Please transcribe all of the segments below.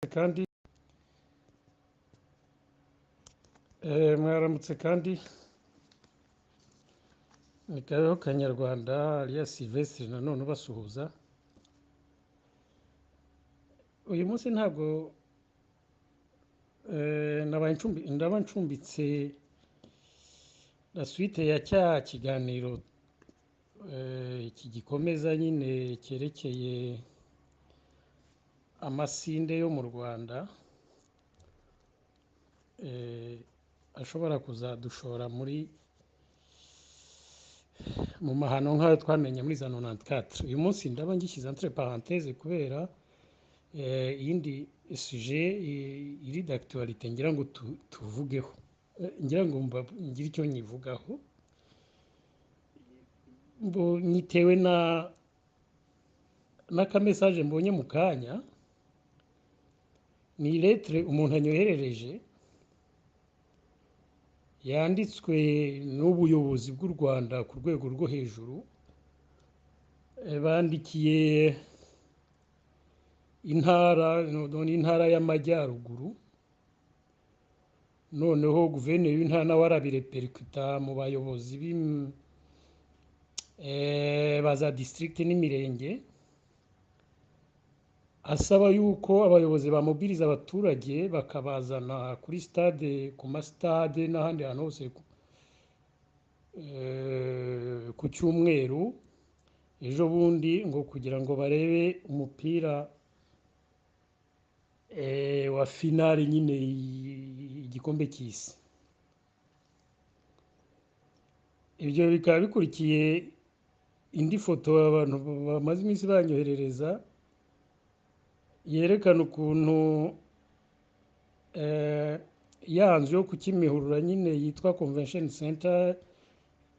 kandi mwaramutse kandi ni Kabeho Kanyarwanda alias Sylvestre nanone ubasuhuza. Uyu munsi ntabwo ndaba ncumbitse la suite ya cya kiganiro iki gikomeza nyine cyerekeye amasinde yo mu Rwanda ashobora kuzadushora mu mahano nk'ayo twamenye muri za 94. Uyu munsi ndaba ngishyize entre parenthèse kubera iyindi sujet iri d'actualité ngira ngo tuvugeho, ngira ngo ngire icyo nyivugaho nyitewe n'aka message mbonye mu kanya. Ni lettre umuntu anyoherereje yanditswe n'ubuyobozi bw'u Rwanda ku rwego rwo hejuru, bandikiye intara y'Amajyaruguru, noneho guverineri w'intara nawe arabireperikuta mu bayobozi ba za district n'imirenge, asaba yuko abayobozi bamubwiriza abaturage bakabazana kuri stade, ku masitade n'ahandi hantu hose ku cyumweru ejo bundi ngo kugira ngo barebe umupira wa finale nyine igikombe cy'isi. Ibyo bikaba bikurikiye indi foto abantu bamaze iminsi banyoherereza yerekana ukuntu ya nzu yo ku Kimihurura nyine yitwa Convention Center,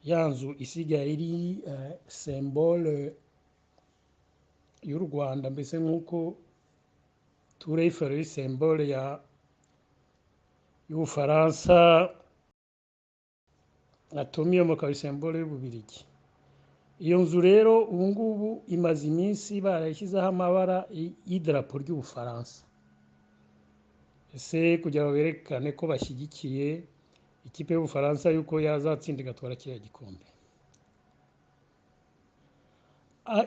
ya nzu isigaye iri symbole y'u Rwanda, mbese nk'uko Tour Eiffel ari symbole y'Ubufaransa, Atomium akaba ari symbole y'Ububiligi. Iyo nzu rero ubu ngubu imaze iminsi barayishyizeho amabara y'idarapo ry'Ubufaransa, ese kugira ngo berekane ko bashyigikiye ikipe y'Ubufaransa yuko yazatsinda igatwara kiriya gikombe.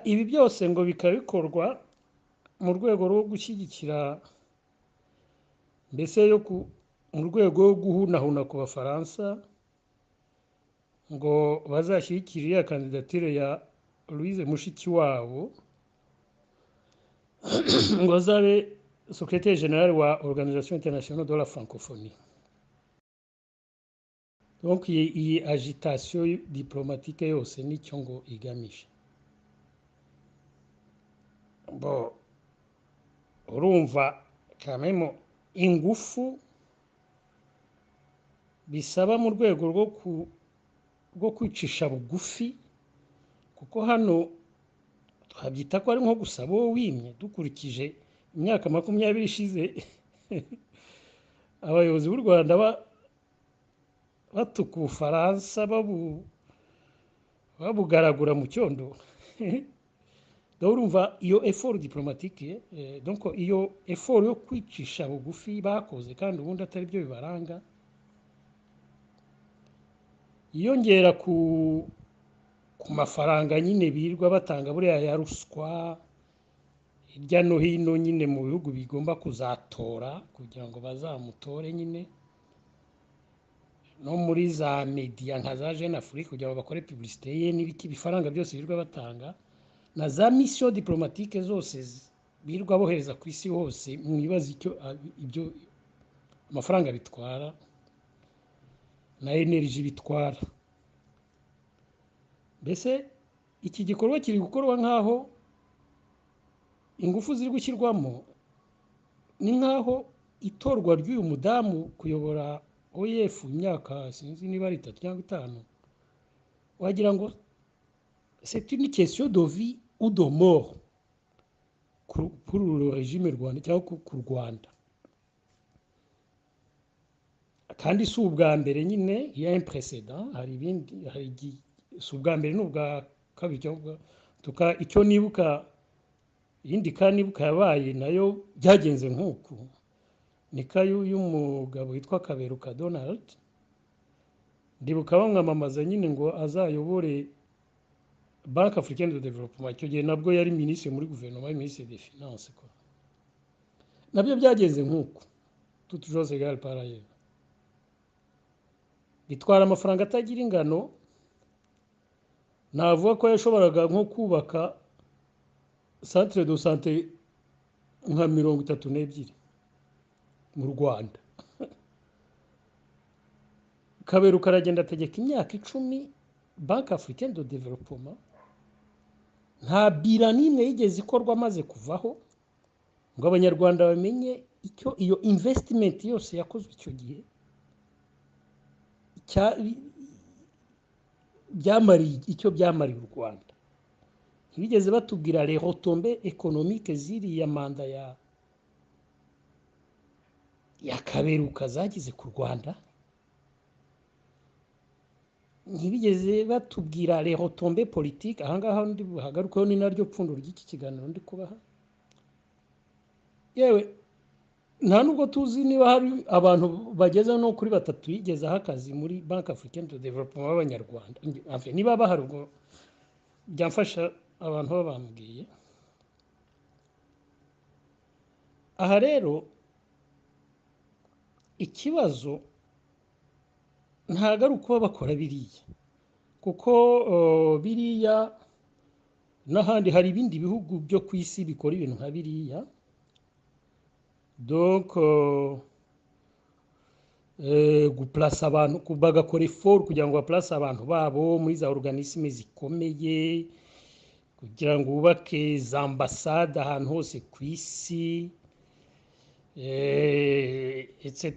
Ibi byose ngo bikaba bikorwa mu rwego rwo gushyigikira, mbese mu rwego rwo guhunahuna ku Bafaransa ngo bazashyigikire iriya kandidatire ya Louise Mushikiwabo ngo azabe secrétaire général wa Organisation internationale de la francophonie. Donc iyi agitation diplomatique yose nicyo ngo igamije. Urumva kamemo ingufu bisaba mu rwego rwo kwicisha bugufi, kuko hano twabyita ko ari nko gusaba uwo wimye. Dukurikije imyaka 20 ishize abayobozi b'u Rwanda batuka Ubufaransa babugaragura mu cyondo. Urumva iyo effort diplomatique, donc iyo effort yo kwicisha bugufi bakoze kandi ubundi atari byo bibaranga, yongera ku mafaranga nyine birirwa batanga buriya ya ruswa hirya no hino nyine mu bihugu bigomba kuzatora kugira ngo bazamutore, nyine no muri za media nka za Jeune Afrique kugira ngo bakore publicité ye n'ibiki bifaranga byose birirwa batanga, na za mission diplomatique zose birirwa bohereza ku isi hose. Mwibaza ibyo amafaranga bitwara na energy bitwara. Mbese iki gikorwa kiri gukorwa nk'aho ingufu ziri gushyirwamo ni nk'aho itorwa ry'uyu mudamu kuyobora OIF imyaka sinzi niba ari 3 cyangwa 5, wagira ngo c'est une question de vie ou de mort pour le régime rwanda cyangwa ku Rwanda. Kandi si ubwa mbere nyine, il y a un précédent, hari ibindi, si ubwa mbere n'ubwa kabiri cyangwa icyo nibuka iyindi kandi bukabaye nayo byagenze nk'uku ni kayu y'umugabo witwa Kaberuka Donald ndibuka bamwamamaza nyine ngo azayobore Banque Africaine de Développement icyo gihe nabwo yari ministre muri guverinoma ministre des finances ko nabyo byagenze nk'uku toutes choses égales par ailleurs bitwara amafaranga atagira ingano navuga ko yashoboraga nko kubaka centre de santé nka 32 mu Rwanda Kaberuka aragenda ategeka imyaka 10 Banque Africaine de Développement nta bira n'imwe yigeze ikorwa maze kuvaho ngo abanyarwanda bamenye icyo iyo investment yose yakozwe icyo gihe icyo byamariye u Rwanda ntibigeze batubwira les retombées économiques ziriya manda ya Kaberuka zagize ku Rwanda ntibigeze batubwira les retombées politiques ahangaha ndi buhagarukaho ni naryo pfundo ry'iki kiganiro ndi kubaha yewe nta nubwo tuzi niba hari abantu bageze no kuri 3 yigezaho akazi muri Banque Africaine de Développement b'abanyarwanda enfin niba bahari ubwo byamfasha abantu babambwiye aha rero ikibazo ntago ari uko bakora biriya kuko biriya n'ahandi hari ibindi bihugu byo ku isi bikora ibintu nka biriya donc guplace abantu bagakora effort kugira ngo baplace abantu babo muri za organisme zikomeye kugira ngo ubake za ambassade ahantu hose ku isi etc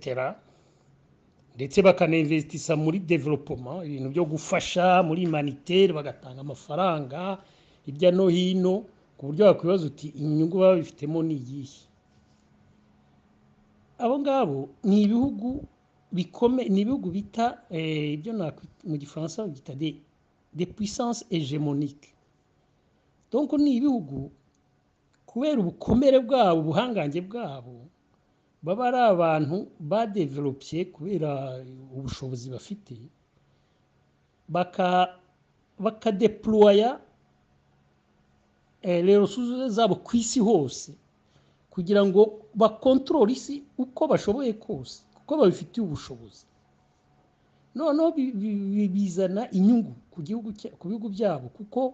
ndetse bakaninvestisa muri development ibintu byo gufasha muri humanitaire bagatanga amafaranga hirya no hino ku buryo bakwibaza uti inyungu babifitemo ni iyihe abo ngabo ni ibihugu bikome ni ibihugu bita ibyo mu gifaransa bita des puissances hégémoniques donc ni ibihugu kubera ubukomere bwabo ubuhangange bwabo baba ari abantu badevelopye kubera ubushobozi bafite bakadeploya les ressources zabo ku isi hose kugira ngo bakontrole isi uko bashoboye kose kuko babifitiye ubushobozi noneho bizana inyungu ku bihugu byabo kuko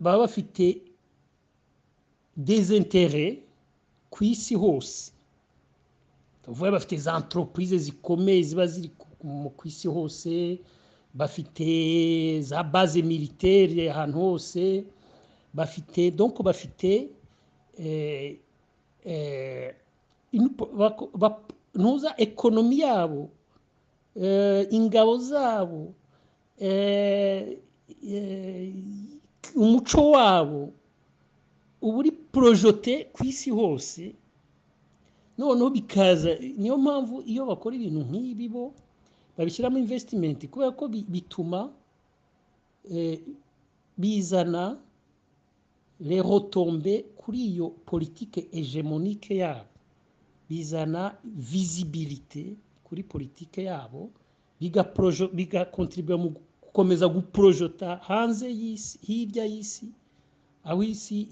baba bafite des intérêts ku isi hose tuvuye bafite za entreprise zikomeye ziba ziri ku isi hose bafite za base militaire ahantu hose bafite donc bafite nuza ekonomi yabo ingabo zabo umuco wabo uburi projeté ku isi hose noneho bikaza niyo mpamvu iyo bakora ibintu nk'ibi bo babishyiramo investment kubera ko bituma bizana les retombées kuri iyo politique hégémonique yabo bizana visibilité kuri politique yabo bigakontribuer mu gukomeza guprojeta hanze y'isi hirya y'isi aho isi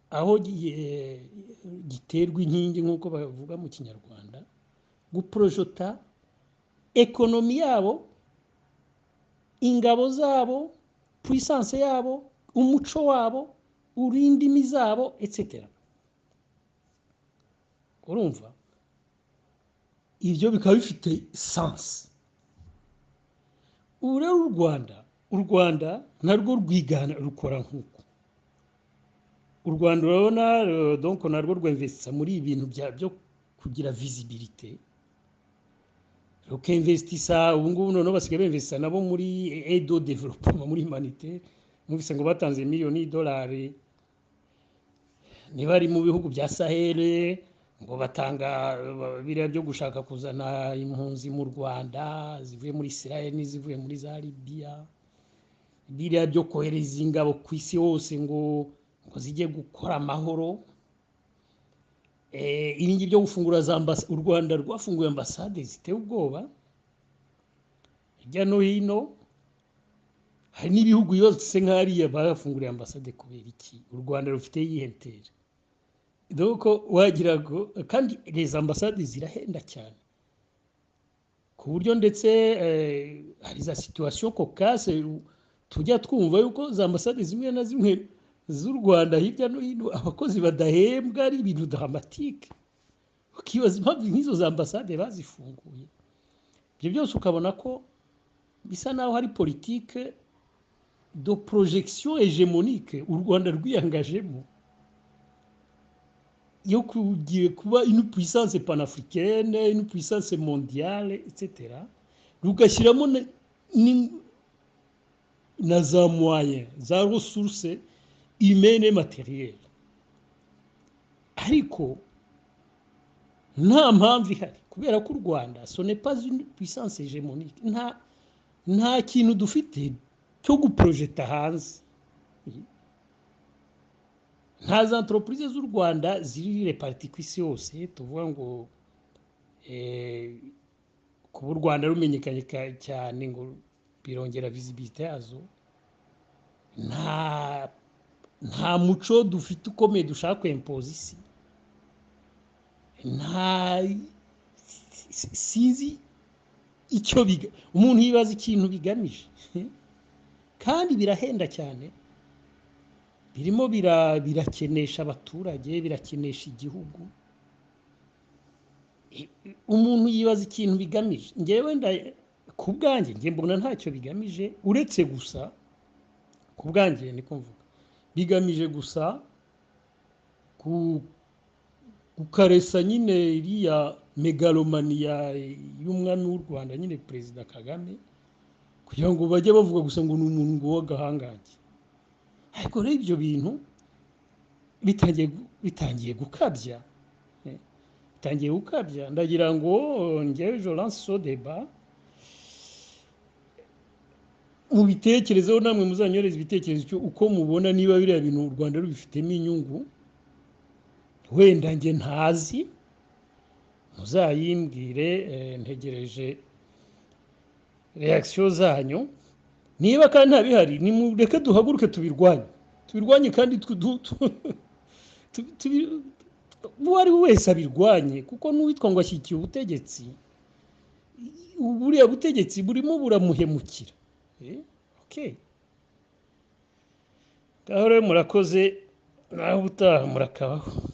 aho giterwa inkingi nk'uko bavuga mu kinyarwanda guprojeta ekonomi yabo ingabo zabo puissance yabo umuco wabo urindimi zabo etc urumva ibyo bikaba bifite sens ubu rero u Rwanda narwo rwigana rukora nk'uko u Rwanda urabona donc narwo rwinvestisa muri ibintu byo kugira visibilité rukinvestisa ubu ngubu noneho basigaye bimvestisa nabo muri aide au développement muri humanité numvise ngo batanze miliyoni y'idolari niba ari mu bihugu bya Sahel ngo batanga biriya byo gushaka kuzana impunzi mu Rwanda zivuye muri Israel n'izivuye muri za Libya biriya byo kohereza ingabo ku isi hose ngo zijye gukora amahoro, ibingi byo gufungura za u Rwanda rwafunguye ambasade ziteye ubwoba hirya no hino. Hari n'ibihugu yose nk'ariya barafunguriye ambasade kubera iki? U Rwanda rufite yihentere. Donc wagira ngo kandi les ambassades zirahenda cyane ku buryo ndetse hari za situation cocasse tujya twumva yuko za ambasade zimwe na zimwe z'u Rwanda hirya no hino abakozi badahembwa, ari ibintu dramatique. Ukibaza impamvu nk'izo za ambasade bazifunguye. Ibyo byose ukabona ko bisa naho hari politique de projection hégémonique u Rwanda rwiyangajemo yo kuba une puissance panafricaine, une puissance mondiale, etc. rugashyiramo na za moyens, za ressources humaines et matérielles. Ariko nta mpamvu ihari kubera ko u Rwanda ce n'est pas une puissance hégémonique. Nta kintu dufite cyo guprojeta hanze. Nta za entreprise z'u Rwanda ziri reparti ku isi yose tuvuga ngo kuba u Rwanda rumenyekanye cyane ngo birongera visibilité yazo. Nta muco dufite ukomeye dushaka kwempoza isi. Sinzi icyo umuntu yibaza ikintu bigamije kandi birahenda cyane, birimo birakenesha abaturage, birakenesha igihugu. Umuntu yibaza ikintu bigamije. Ngewe ku bwanjye nge mbona ntacyo bigamije uretse gusa ku bwanjye niko mvuga bigamije gusa gukaresa nyine iriya megalomania y'umwami w'u Rwanda nyine Perezida Kagame, kugira ngo bajye bavuga gusa ngo ni umuntu ngo w'agahangange. Ariko rero ibyo bintu bitangiye gukabya. Ndagira ngo ngewe je lance ce débat mu bitekerezo, namwe muzanyoreza ibitekerezo uko mubona niba biriya bintu u Rwanda rubifitemo inyungu. Wenda nge ntazi, muzayimbwire, ntegereje reaction zanyu. Niba kandi ntabihari nimureke duhaguruke tubirwanye kandi uwari wese abirwanye, kuko n'uwitwa ngo ashyikiye ubutegetsi, buriya butegetsi burimo buramuhemukira. Okay, ngaho rero murakoze, naho utaha murakabaho.